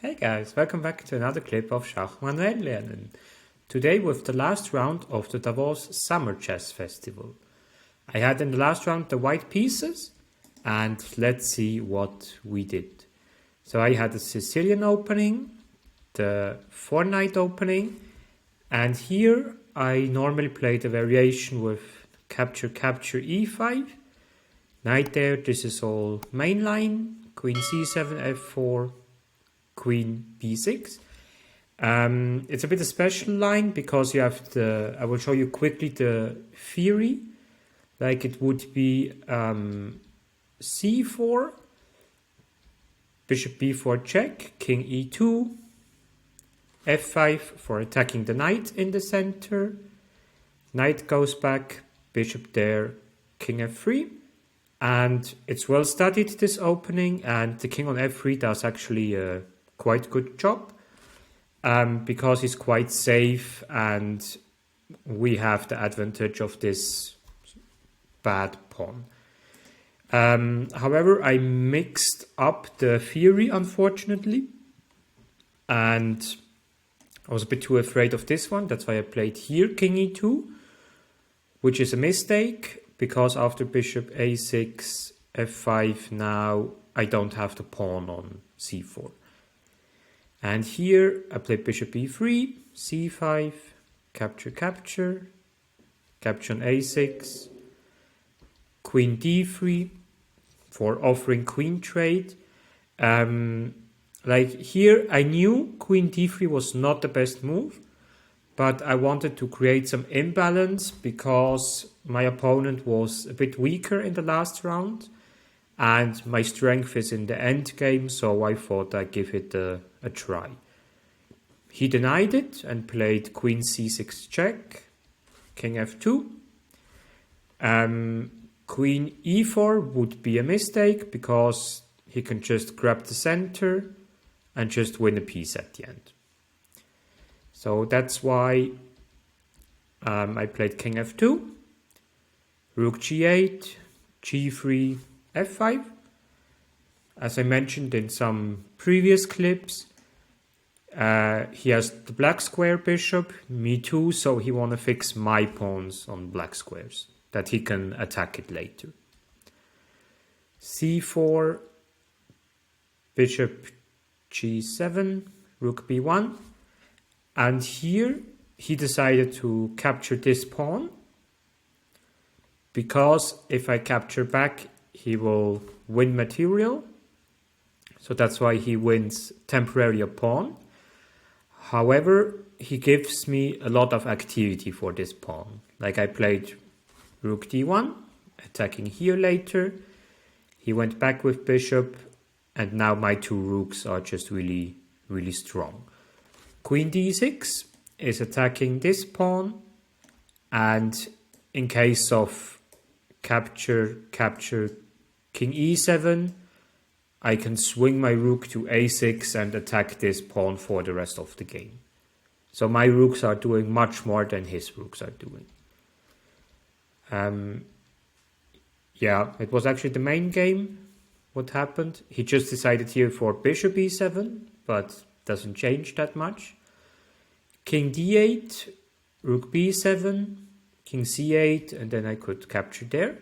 Hey guys, welcome back to another clip of Schach-manuel-lernen. Today with the last round of the Davos Summer Chess Festival. I had in the last round the white pieces, and let's see what we did. So I had the Sicilian opening, the 4-knight opening, and here I normally play the variation with capture e5, knight there, this is all main line, queen c7, f4, queen b6. It's a bit a special line because you have I will show you quickly the theory. Like it would be c4, bishop b4 check, king e2, f5 for attacking the knight in the center, knight goes back, bishop there, king f3. And it's well studied, this opening, and the king on f3 does actually a quite good job because he's quite safe and we have the advantage of this bad pawn. However, I mixed up the theory, unfortunately, and I was a bit too afraid of this one. That's why I played here king e2, which is a mistake because after bishop a6, f5, now I don't have the pawn on c4. And here I play bishop e3, c5, capture, capture on a6, queen d3 for offering queen trade. Like here I knew queen d3 was not the best move, but I wanted to create some imbalance because my opponent was a bit weaker in the last round and my strength is in the end game, so I thought I'd give it a try. He denied it and played queen c6 check, king f2. Queen e4 would be a mistake because he can just grab the center and just win a piece at the end. So that's why I played king f2, rook g8, g3, f5. As I mentioned in some previous clips, he has the black square bishop, me too, so he want to fix my pawns on black squares, that he can attack it later. c4, bishop g7, rook b1, and here he decided to capture this pawn, because if I capture back, he will win material. So that's why he wins temporarily a pawn. However, he gives me a lot of activity for this pawn. Like I played rook d1, attacking here later. He went back with bishop, and now my two rooks are just really, really strong. Queen d6 is attacking this pawn, and in case of capture, king e7, I can swing my rook to a6 and attack this pawn for the rest of the game. So my rooks are doing much more than his rooks are doing. Yeah, it was actually the main game. What happened? He just decided here for bishop e7, but doesn't change that much. King d8, rook b7, king c8, and then I could capture there.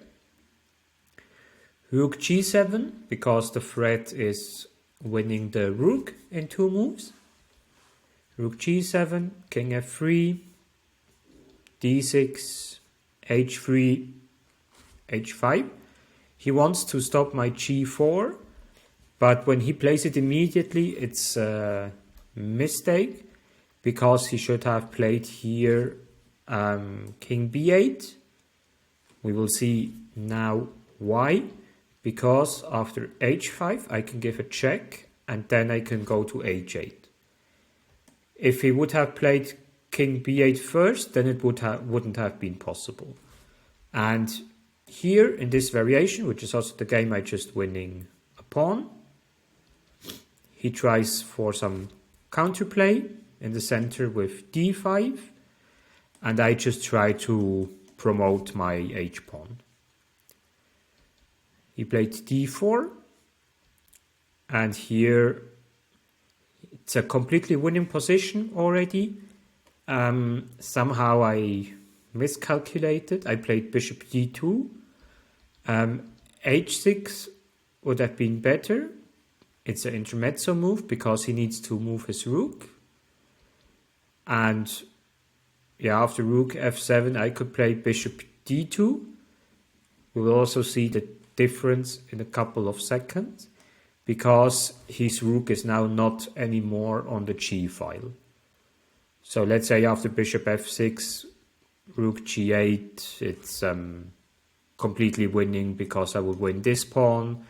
Rook g7, because the threat is winning the rook in two moves. Rook g7, king f3, d6, h3, h5. He wants to stop my g4, but when he plays it immediately, it's a mistake, because he should have played here king b8. We will see now why. Because after h5 I can give a check and then I can go to h8. If he would have played king b8 first, then it wouldn't have been possible. And here in this variation, which is also the game I just winning a pawn, he tries for some counterplay in the center with d5, and I just try to promote my h-pawn. He played d4, and here It's a completely winning position already. Somehow I miscalculated. I played bishop d2. H6 would have been better. It's an intermezzo move because he needs to move his rook. And yeah, after rook f7, I could play bishop d2. We will also see the difference in a couple of seconds because his rook is now not anymore on the g file. So let's say after bishop f6, rook g8, it's completely winning because I would win this pawn.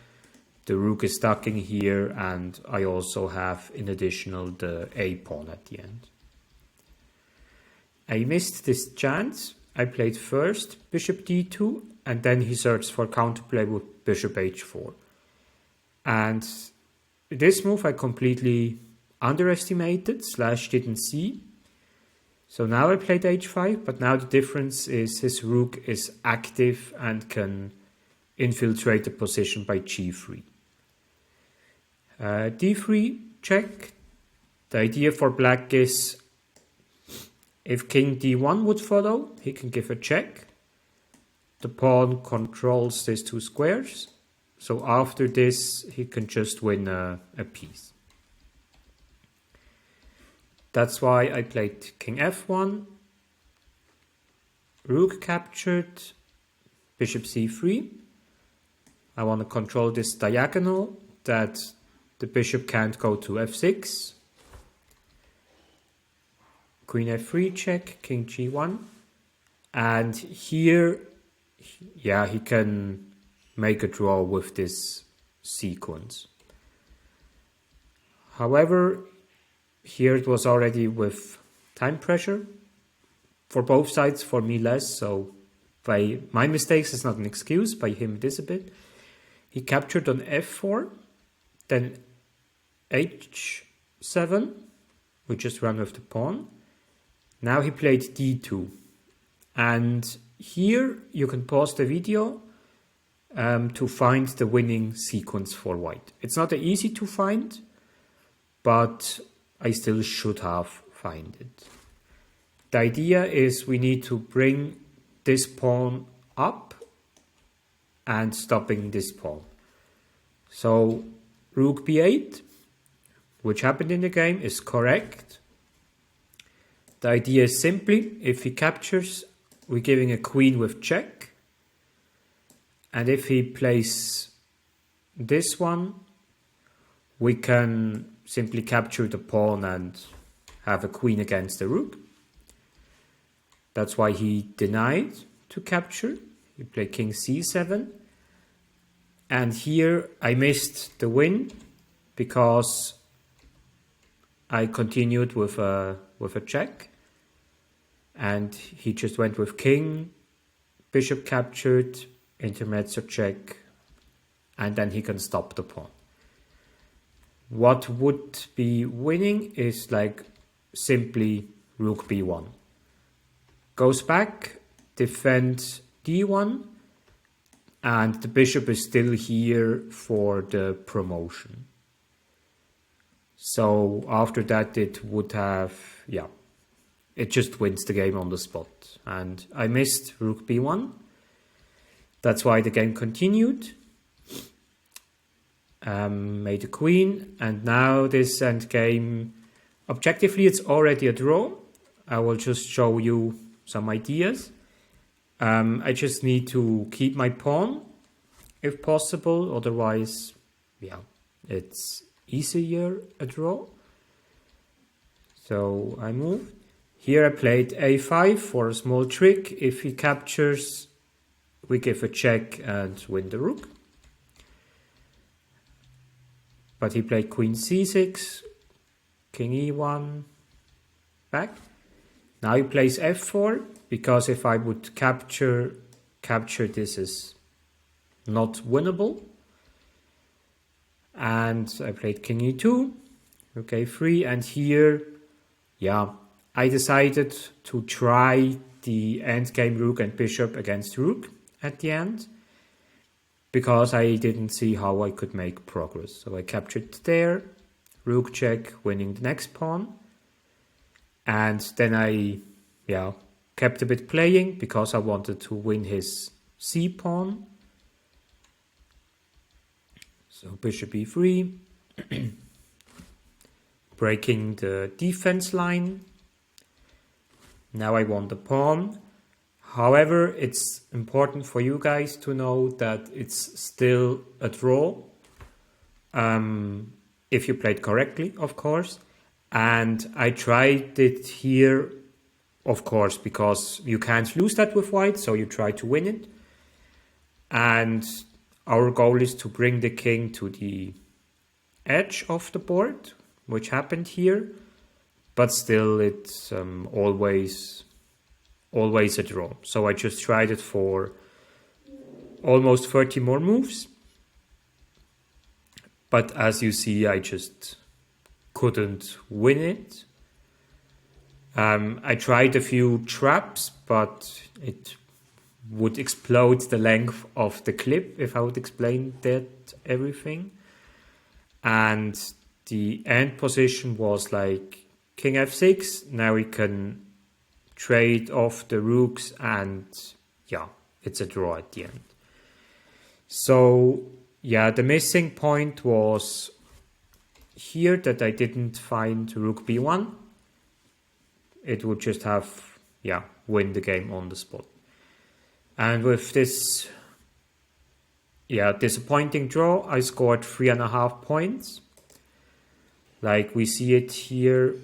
The rook is stuck in here, and I also have in additional the a pawn at the end. I missed this chance. I played first bishop d2, and then he searched for counterplay with bishop h4. And this move I completely underestimated / didn't see. So now I played h5, but now the difference is his rook is active and can infiltrate the position by g3. d3 check. The idea for black is if king d1 would follow, he can give a check. The pawn controls these two squares. So after this, he can just win a piece. That's why I played king f1, rook captured, bishop c3. I want to control this diagonal that the bishop can't go to f6. Queen f3 check, king g1. And here, yeah, he can make a draw with this sequence. However, here it was already with time pressure for both sides, for me less, so by my mistakes is not an excuse, by him it is a bit. He captured on f4, then h7, we just ran with the pawn. Now he played d2, and here you can pause the video to find the winning sequence for white. It's not easy to find, but I still should have found it. The idea is we need to bring this pawn up and stopping this pawn. So rook b8, which happened in the game, is correct. The idea is simply, if he captures, we're giving a queen with check. And if he plays this one, we can simply capture the pawn and have a queen against the rook. That's why he denied to capture. He played king c7. And here I missed the win because I continued with a check. And he just went with king, bishop captured, intermezzo check, and then he can stop the pawn. What would be winning is like simply rook b1. Goes back, defends d1, and the bishop is still here for the promotion. So after that it would have, yeah, it just wins the game on the spot. And I missed rook b1. That's why the game continued. Made a queen, and now this endgame, objectively it's already a draw. I will just show you some ideas. I just need to keep my pawn if possible, otherwise, yeah, it's easier a draw. So I move. Here I played a5 for a small trick. If he captures, we give a check and win the rook. But he played queen c6, king e1, back. Now he plays f4, because if I would capture, this is not winnable. And I played king e2, rook a3, and here, yeah, I decided to try the endgame rook and bishop against rook at the end, because I didn't see how I could make progress. So I captured there, rook check, winning the next pawn. And then I kept a bit playing because I wanted to win his c pawn. So bishop e3, breaking the defense line. Now I won the pawn. However, it's important for you guys to know that it's still a draw. If you played correctly, of course. And I tried it here, of course, because you can't lose that with white, so you try to win it. And our goal is to bring the king to the edge of the board, which happened here. But still, it's always a draw. So I just tried it for almost 30 more moves. But as you see, I just couldn't win it. I tried a few traps, but it would explode the length of the clip if I would explain that everything. And the end position was like king f6. Now we can trade off the rooks and it's a draw at the end. So the missing point was here that I didn't find rook b1. It would just have, win the game on the spot. And with this, disappointing draw, I scored 3.5 points. Like we see it here.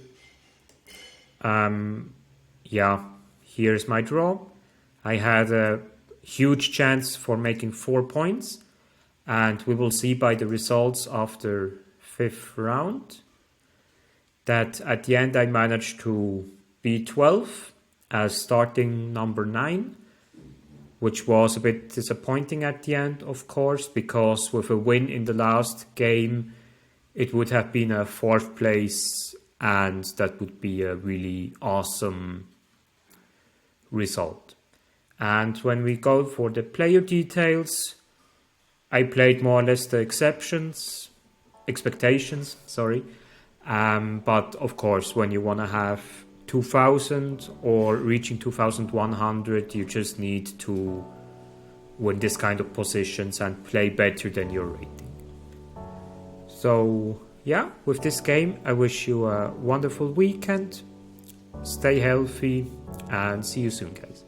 Here's my draw. I had a huge chance for making 4 points. And we will see by the results after 5th round that at the end I managed to be 12 as starting number 9, which was a bit disappointing at the end, of course, because with a win in the last game, it would have been a 4th place, and that would be a really awesome result. And when we go for the player details, I played more or less the expectations, but of course, when you want to have 2000 or reaching 2100, you just need to win this kind of positions and play better than your rating. So with this game, I wish you a wonderful weekend. Stay healthy and see you soon, guys.